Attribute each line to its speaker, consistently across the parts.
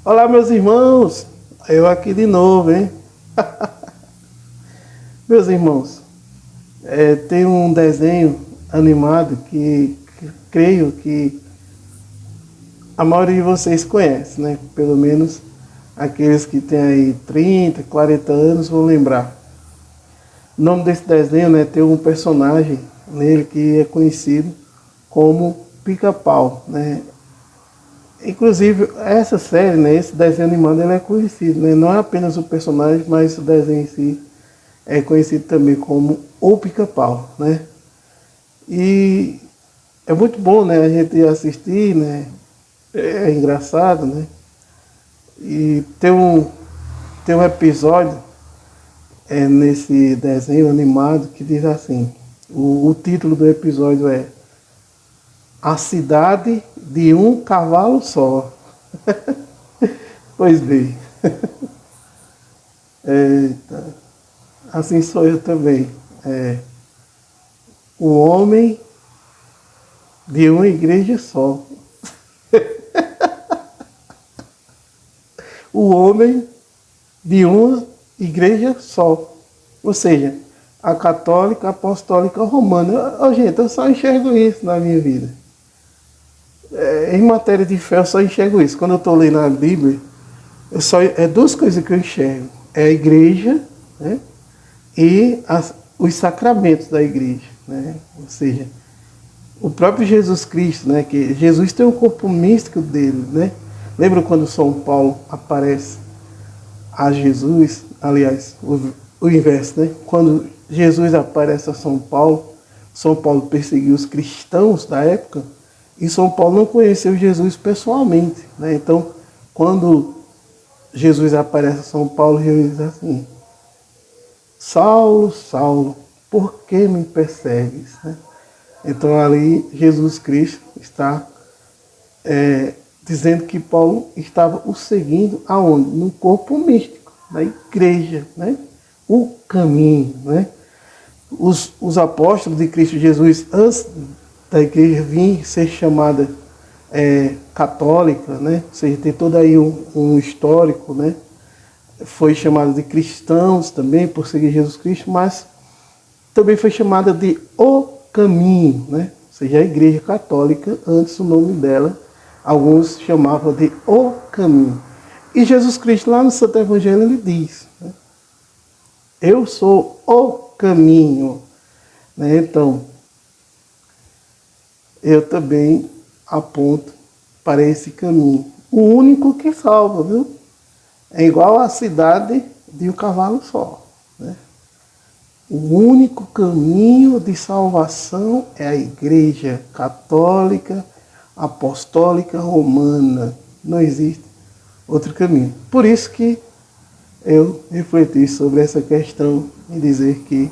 Speaker 1: Olá, meus irmãos. Eu aqui de novo, hein? Meus irmãos, tem um desenho animado que creio que a maioria de vocês conhece, né? Pelo menos aqueles que têm aí 30, 40 anos vão lembrar. O nome desse desenho, né, tem um personagem nele que é conhecido como Pica-Pau, né? Inclusive, essa série, né, esse desenho animado, ele é conhecido, né? Não é apenas o personagem, mas o desenho em si é conhecido também como o Pica-Pau, né? E é muito bom, né, a gente assistir, né? É engraçado, né? E tem um episódio nesse desenho animado que diz assim, o título do episódio é A Cidade de um Cavalo Só. Pois bem, eita, assim sou eu também. O homem de uma igreja só. O homem de uma igreja só. Ou seja, a católica, apostólica, romana. Gente, eu só enxergo isso na minha vida. Em matéria de fé, eu só enxergo isso. Quando eu estou lendo a Bíblia, é duas coisas que eu enxergo. É a igreja, né? E os sacramentos da igreja, né? Ou seja, o próprio Jesus Cristo, né? Que Jesus tem um corpo místico dele, né? Lembra quando São Paulo aparece a Jesus, aliás, o inverso, né? Quando Jesus aparece a São Paulo perseguiu os cristãos da época e São Paulo não conheceu Jesus pessoalmente, né? Então, quando Jesus aparece a São Paulo, ele diz assim: Saulo, Saulo, por que me persegues? Né? Então ali Jesus Cristo está dizendo que Paulo estava o seguindo aonde? No corpo místico, na igreja, né? O caminho, né? Os apóstolos de Cristo Jesus, antes da igreja vir ser chamada católica, né? Ou seja, tem todo aí um histórico, né? Foi chamada de cristãos também por seguir Jesus Cristo, mas também foi chamada de o caminho, né? Ou seja, a igreja católica, antes o nome dela, alguns chamavam de o caminho. E Jesus Cristo lá no Santo Evangelho ele diz, né? Eu sou o caminho, né? Então, eu também aponto para esse caminho. O único que salva, viu? É igual a cidade de um cavalo só, né? O único caminho de salvação é a Igreja Católica, Apostólica, Romana. Não existe outro caminho. Por isso que eu refleti sobre essa questão e dizer que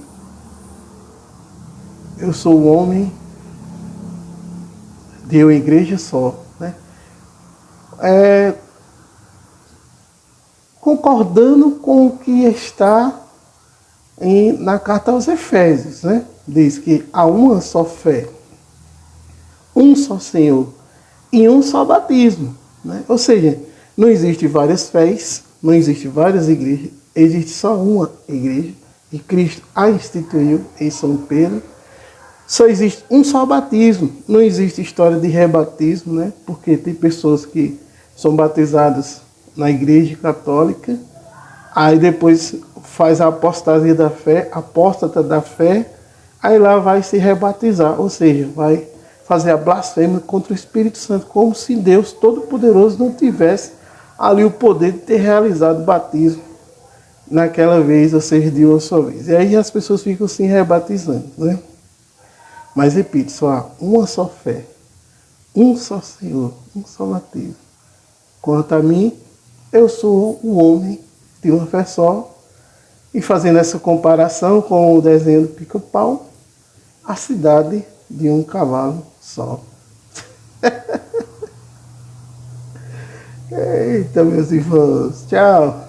Speaker 1: eu sou um homem de uma igreja só, né? Concordando com o que está na carta aos Efésios, né? Diz que há uma só fé, um só Senhor e um só batismo, né? Ou seja, não existe várias fés, não existe várias igrejas, existe só uma igreja e Cristo a instituiu em São Pedro. Só existe um só batismo, não existe história de rebatismo, né? Porque tem pessoas que são batizadas na igreja católica, aí depois faz a apostasia da fé, apóstata da fé, aí lá vai se rebatizar, ou seja, vai fazer a blasfêmia contra o Espírito Santo, como se Deus Todo-Poderoso não tivesse ali o poder de ter realizado o batismo naquela vez, ou seja, de uma só vez. E aí as pessoas ficam se rebatizando, né? Mas repito, só há uma só fé, um só Senhor, um só batismo. Quanto a mim, eu sou um homem de uma fé só. E fazendo essa comparação com o desenho do Pica-Pau, a cidade de um cavalo só. Eita, meus irmãos, tchau.